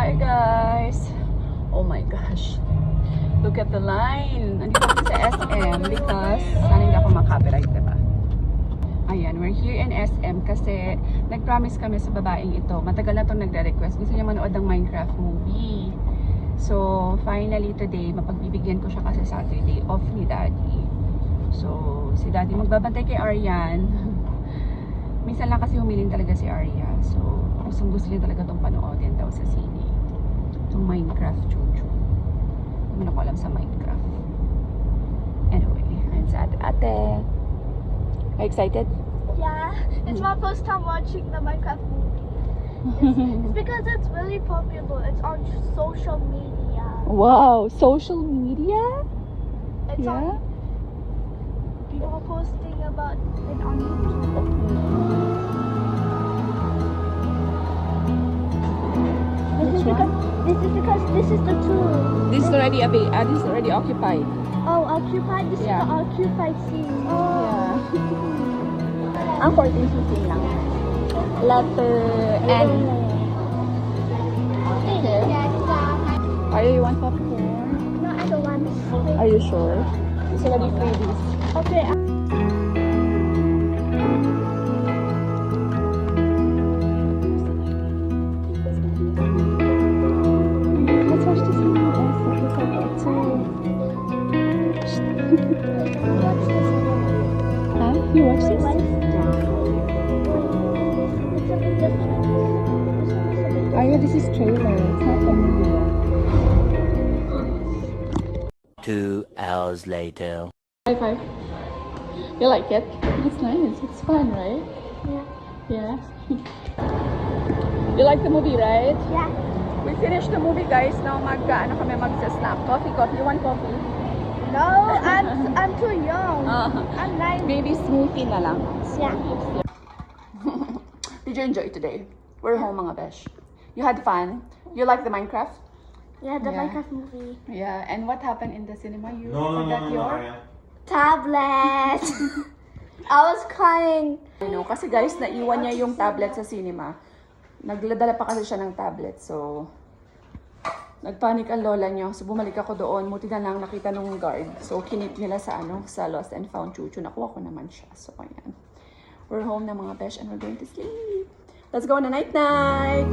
Hi guys! Oh my gosh! Look at the line! Nandito ako sa SM because sana hindi ako makapiright, diba? Ayan, we're here in SM kasi nag-promise kami sa babaeng ito. Matagal na itong nagre-request. Gusto niya manood ng Minecraft movie. So, finally today, mapagbibigyan ko siya kasi Saturday off ni Daddy. So, si Daddy magbabantay kay Aryan. Minsan lang kasi humilin talaga si Arya. So, gusto niya talaga itong panoodin daw sa sine. Itong Minecraft chuchu. Hindi ko alam sa Minecraft. Anyway, I'm sa ate. Are you excited? Yeah, it's my first time watching the Minecraft movie. It's because it's really popular. It's on social media. Wow, social media? It's Yeah? on. People are posting about it on YouTube. This is because this is the tool. This is already occupied. Oh, occupied. This Yeah. is the occupied scene. Yeah. Ang 14-15 lang. Letter N. Okay. Are you want popcorn? No, I don't want. Are you sure? It's already freebies. Okay. Let's watch this movie. Huh? You watch this? Arya, this is trailer. It's not the movie yet. 2 hours later. High five. You like it? It's nice. It's fun, right? Yeah. Yeah. You like the movie, right? Yeah. We finished the movie, guys. Now kami magsa-snack. Coffee. You want coffee? No, I'm too young. I'm 9. Maybe smoothie na lang. Yeah. Did you enjoy today? We're home, mga besh. You had fun? You like the Minecraft? Yeah, the Yeah. Minecraft movie. Yeah. And what happened in the cinema? You No, forgot your... Arya. Tablet. I was crying. I know, kasi guys, naiwan niya yung tablet sa cinema. Nagladala pa kasi siya ng tablet, so... Nagpanik ang lola niyo. So, bumalik ako doon. Muti na lang nakita nung guard. So, kinip nila sa sa Lost and Found chuchu. Nakuha ko naman siya. So, ayan. We're home na mga besh and we're going to sleep. Let's go na night-night!